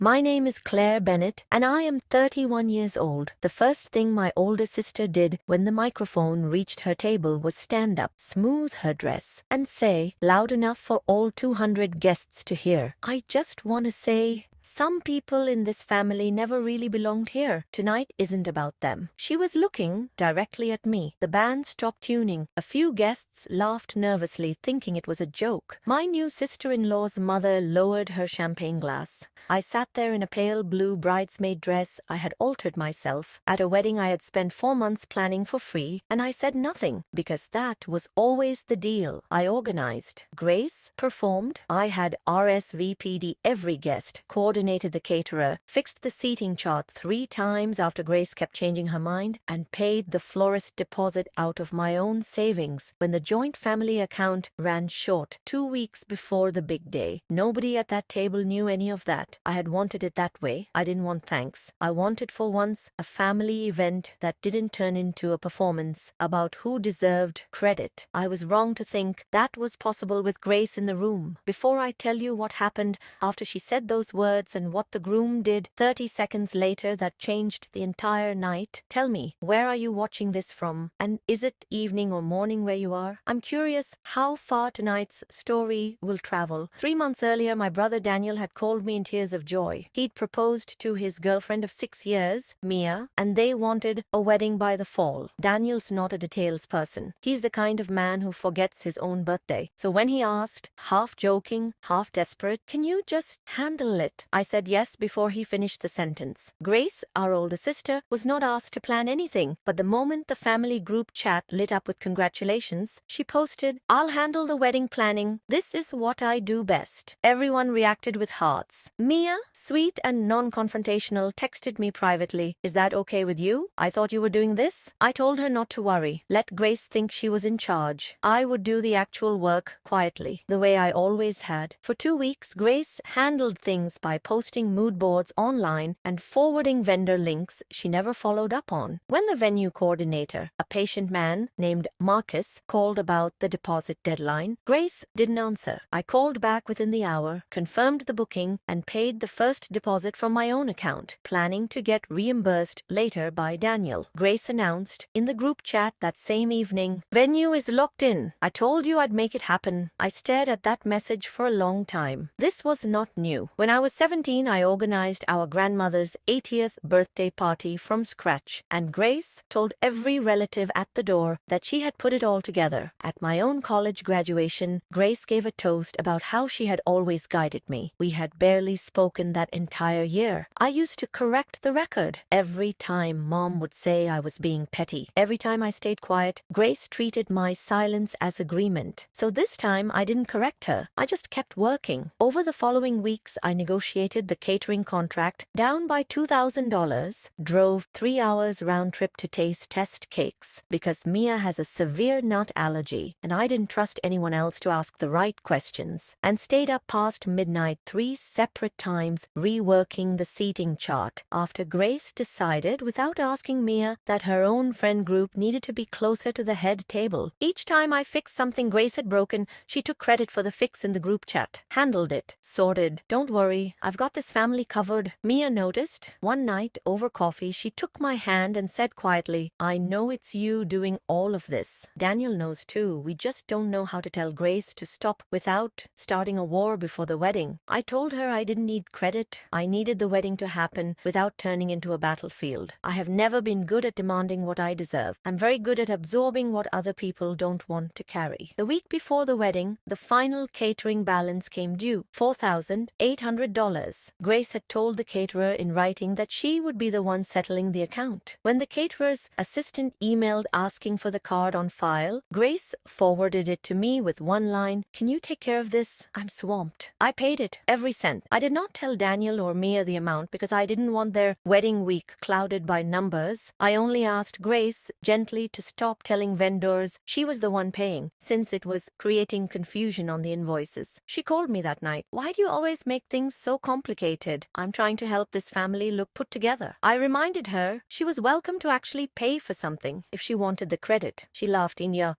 My name is Claire Bennett, and I am 31 years old. The first thing my older sister did when the microphone reached her table was stand up, smooth her dress, and say, loud enough for all 200 guests to hear, "I just want to say, some people in this family never really belonged here. Tonight isn't about them." She was looking directly at me. The band stopped tuning. A few guests laughed nervously, thinking it was a joke. My new sister-in-law's mother lowered her champagne glass. I sat there in a pale blue bridesmaid dress I had altered myself at a wedding I had spent 4 months planning for free, and I said nothing, because that was always the deal. I organized. Grace performed. I had RSVP'd every guest, coordinated the caterer, fixed the seating chart 3 times after Grace kept changing her mind, and paid the florist deposit out of my own savings when the joint family account ran short 2 weeks before the big day. Nobody at that table knew any of that. I had wanted it that way. I didn't want thanks. I wanted for once a family event that didn't turn into a performance about who deserved credit. I was wrong to think that was possible with Grace in the room. Before I tell you what happened after she said those words and what the groom did 30 seconds later that changed the entire night, tell me, where are you watching this from? And is it evening or morning where you are? I'm curious how far tonight's story will travel. 3 months earlier, my brother Daniel had called me in tears of joy. He'd proposed to his girlfriend of 6 years, Mia, and they wanted a wedding by the fall. Daniel's not a details person. He's the kind of man who forgets his own birthday. So when he asked, half joking, half desperate, "Can you just handle it?" I said yes before he finished the sentence. Grace, our older sister, was not asked to plan anything, but the moment the family group chat lit up with congratulations, she posted, "I'll handle the wedding planning. This is what I do best." Everyone reacted with hearts. Mia, sweet and non-confrontational, texted me privately, "Is that okay with you? I thought you were doing this." I told her not to worry. Let Grace think she was in charge. I would do the actual work quietly, the way I always had. For 2 weeks, Grace handled things by posting mood boards online and forwarding vendor links she never followed up on. When the venue coordinator, a patient man named Marcus, called about the deposit deadline, Grace didn't answer. I called back within the hour, confirmed the booking, and paid the first deposit from my own account, planning to get reimbursed later by Daniel. Grace announced in the group chat that same evening, "Venue is locked in. I told you I'd make it happen." I stared at that message for a long time. This was not new. When I was 17, I organized our grandmother's 80th birthday party from scratch, and Grace told every relative at the door that she had put it all together. At my own college graduation, Grace gave a toast about how she had always guided me. We had barely spoken that entire year. I used to correct the record. Every time Mom would say I was being petty, every time I stayed quiet, Grace treated my silence as agreement. So this time I didn't correct her. I just kept working. Over the following weeks, I negotiated the catering contract down by $2,000, drove 3 hours round trip to taste test cakes because Mia has a severe nut allergy and I didn't trust anyone else to ask the right questions, and stayed up past midnight 3 separate times reworking the seating chart after Grace decided without asking Mia that her own friend group needed to be closer to the head table. Each time I fixed something Grace had broken, she took credit for the fix in the group chat. Handled it. Sorted. "Don't worry, I've got this family covered." Mia noticed. One night, over coffee, she took my hand and said quietly, "I know it's you doing all of this. Daniel knows too. We just don't know how to tell Grace to stop without starting a war before the wedding." I told her I didn't need credit. I needed the wedding to happen without turning into a battlefield. I have never been good at demanding what I deserve. I'm very good at absorbing what other people don't want to carry. The week before the wedding, the final catering balance came due, $4,800. Grace had told the caterer in writing that she would be the one settling the account. When the caterer's assistant emailed asking for the card on file, Grace forwarded it to me with one line, "Can you take care of this? I'm swamped." I paid it, every cent. I did not tell Daniel or Mia the amount because I didn't want their wedding week clouded by numbers. I only asked Grace gently to stop telling vendors she was the one paying, since it was creating confusion on the invoices. She called me that night. "Why do you always make things so complicated. I'm trying to help this family look put together. I reminded her she was welcome to actually pay for something if she wanted the credit. She laughed. Inya,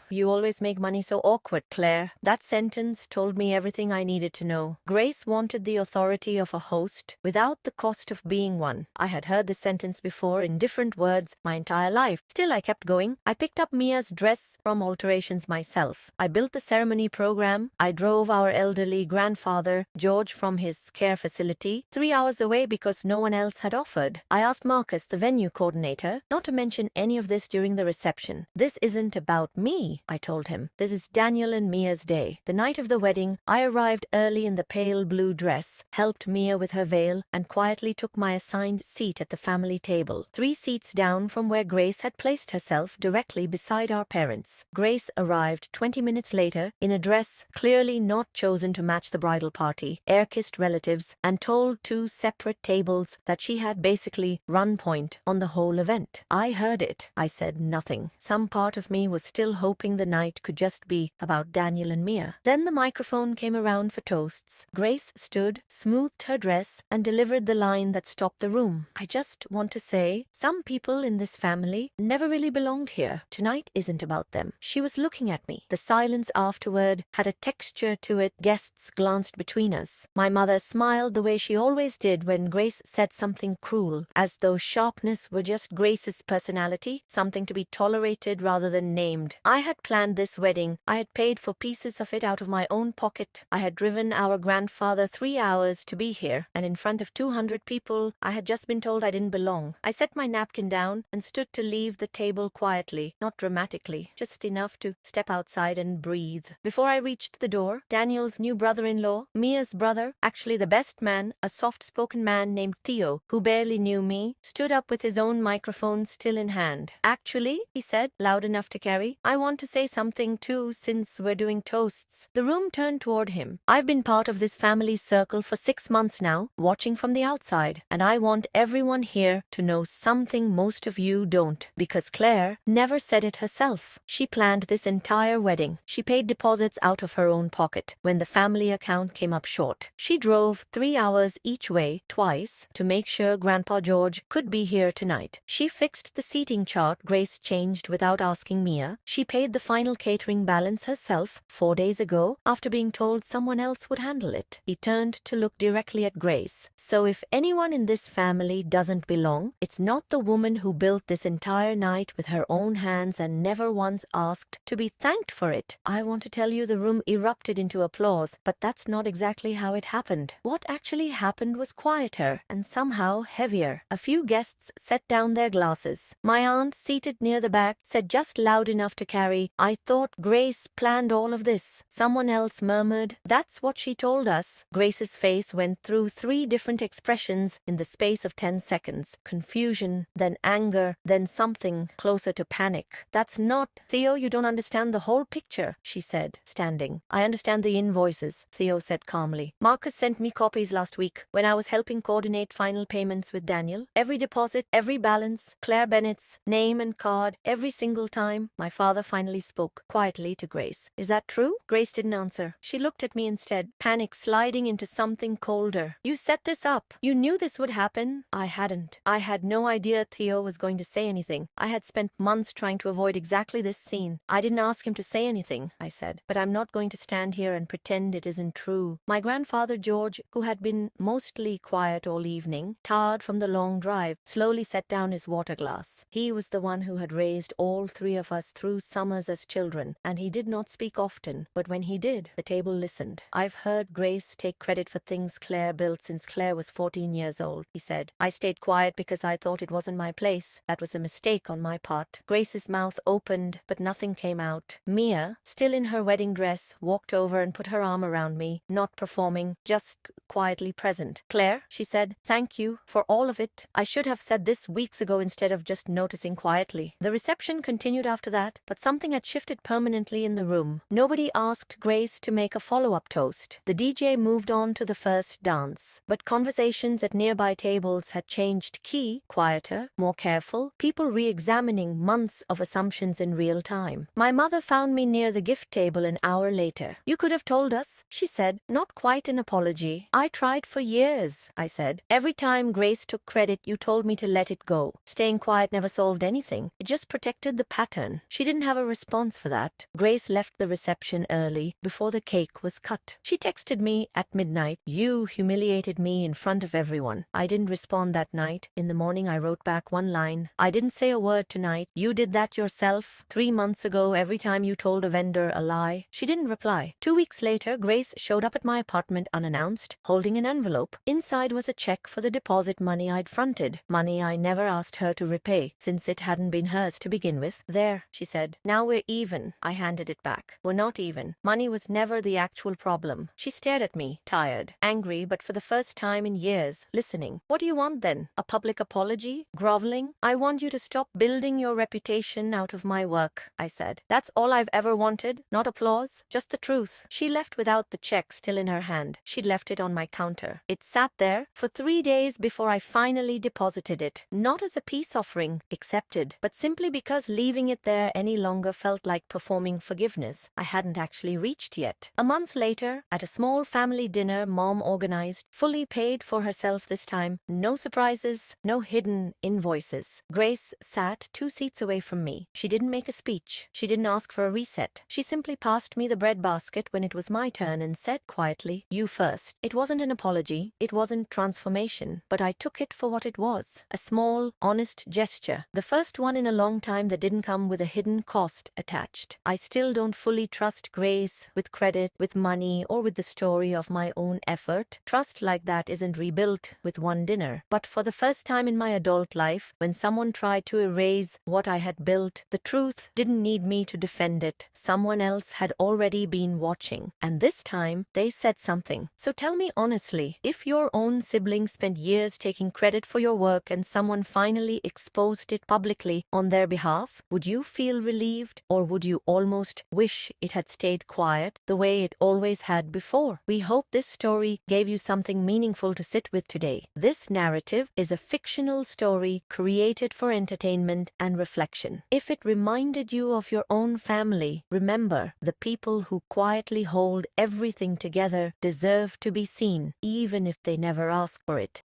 you always make money so awkward, Claire. That sentence told me everything I needed to know. Grace wanted the authority of a host without the cost of being one. I had heard this sentence before in different words my entire life. Still, I kept going. I picked up Mia's dress from alterations myself. I built the ceremony program. I drove our elderly grandfather, George, from his care facility 3 hours away because no one else had offered. I asked Marcus, the venue coordinator, not to mention any of this during the reception. This isn't about me, I told him. This is Daniel and Mia's day. The night of the wedding, I arrived early in the pale blue dress, helped Mia with her veil, and quietly took my assigned seat at the family table, 3 seats down from where Grace had placed herself, directly beside our parents. Grace arrived 20 minutes later in a dress clearly not chosen to match the bridal party, air-kissed relatives, and told 2 separate tables that she had basically run point on the whole event. I heard it. I said nothing. Some part of me was still hoping the night could just be about Daniel and Mia. Then the microphone came around for toasts. Grace stood, smoothed her dress, and delivered the line that stopped the room. I just want to say, some people in this family never really belonged here. Tonight isn't about them. She was looking at me. The silence afterward had a texture to it. Guests glanced between us. My mother smiled the way she always did when Grace said something cruel, as though sharpness were just Grace's personality, something to be tolerated rather than named. I had planned this wedding. I had paid for pieces of it out of my own pocket. I had driven our grandfather 3 hours to be here, and in front of 200 people, I had just been told I didn't belong. I set my napkin down and stood to leave the table quietly, not dramatically, just enough to step outside and breathe. Before I reached the door, Daniel's new brother-in-law, Mia's brother, actually the best man, a soft-spoken man named Theo, who barely knew me, stood up with his own microphone still in hand. Actually, he said, loud enough to carry, I want to say something too, since we're doing toasts. The room turned toward him. I've been part of this family circle for 6 months now, watching from the outside, and I want everyone here to know something most of you don't, because Claire never said it herself. She planned this entire wedding. She paid deposits out of her own pocket when the family account came up short. She drove 3 hours each way, twice, to make sure Grandpa George could be here tonight. She fixed the seating chart Grace changed without asking Mia. She paid the final catering balance herself 4 days ago after being told someone else would handle it. He turned to look directly at Grace. So if anyone in this family doesn't belong, it's not the woman who built this entire night with her own hands and never once asked to be thanked for it. I want to tell you the room erupted into applause, but that's not exactly how it happened. What actually happened was quieter and somehow heavier. A few guests set down their glasses. My aunt, seated near the back, said just loud enough to carry, I thought Grace planned all of this. Someone else murmured, that's what she told us. Grace's face went through 3 different expressions in the space of 10 seconds. Confusion, then anger, then something closer to panic. That's not, Theo, you don't understand the whole picture, she said, standing. I understand the invoices, Theo said calmly. Marcus sent me copies last week when I was helping coordinate final payments with Daniel. Every deposit, every balance, Claire Bennett's name and card, every single time. My father finally spoke quietly to Grace. Is that true? Grace didn't answer. She looked at me instead, panic sliding into something colder. You set this up. You knew this would happen. I hadn't. I had no idea Theo was going to say anything. I had spent months trying to avoid exactly this scene. I didn't ask him to say anything, I said, but I'm not going to stand here and pretend it isn't true. My grandfather George, who had been mostly quiet all evening, tired from the long drive, slowly set down his water glass. He was the one who had raised all 3 of us through summers as children, and he did not speak often, but when he did, the table listened. I've heard Grace take credit for things Claire built since Claire was 14 years old, he said. I stayed quiet because I thought it wasn't my place. That was a mistake on my part. Grace's mouth opened, but nothing came out. Mia, still in her wedding dress, walked over and put her arm around me, not performing, just quietly present. Claire, she said, thank you for all of it. I should have said this weeks ago instead of just noticing quietly. The reception continued after that, but something had shifted permanently in the room. Nobody asked Grace to make a follow-up toast. The DJ moved on to the first dance, but conversations at nearby tables had changed key, quieter, more careful, people re-examining months of assumptions in real time. My mother found me near the gift table an hour later. You could have told us, she said, not quite an apology, sorry. I tried for years, I said. Every time Grace took credit, you told me to let it go. Staying quiet never solved anything. It just protected the pattern. She didn't have a response for that. Grace left the reception early, before the cake was cut. She texted me at midnight, "You humiliated me in front of everyone." I didn't respond that night. In the morning I wrote back one line. "I didn't say a word tonight. You did that yourself 3 months ago every time you told a vendor a lie." She didn't reply. 2 weeks later, Grace showed up at my apartment unannounced, holding an envelope. Inside was a check for the deposit money I'd fronted, money I never asked her to repay, since it hadn't been hers to begin with. "There," she said. "Now we're even." I handed it back. "We're not even. Money was never the actual problem." She stared at me, tired, angry, but for the first time in years, listening. "What do you want then? A public apology? Groveling?" "I want you to stop building your reputation out of my work," I said. "That's all I've ever wanted. Not applause, just the truth." She left without the check still in her hand. She'd left it on my counter. It sat there for 3 days before I finally deposited it. Not as a peace offering, accepted, but simply because leaving it there any longer felt like performing forgiveness I hadn't actually reached yet. A month later, at a small family dinner Mom organized, fully paid for herself this time, no surprises, no hidden invoices. Grace sat 2 seats away from me. She didn't make a speech. She didn't ask for a reset. She simply passed me the bread basket when it was my turn and said quietly, "You first." It wasn't an apology. It wasn't transformation. But I took it for what it was. A small, honest gesture. The first one in a long time that didn't come with a hidden cost attached. I still don't fully trust Grace with credit, with money, or with the story of my own effort. Trust like that isn't rebuilt with one dinner. But for the first time in my adult life, when someone tried to erase what I had built, the truth didn't need me to defend it. Someone else had already been watching. And this time, they said something. So tell me honestly, if your own sibling spent years taking credit for your work and someone finally exposed it publicly on their behalf, would you feel relieved, or would you almost wish it had stayed quiet the way it always had before? We hope this story gave you something meaningful to sit with today. This narrative is a fictional story created for entertainment and reflection. If it reminded you of your own family, remember, the people who quietly hold everything together deserve to be seen, even if they never ask for it.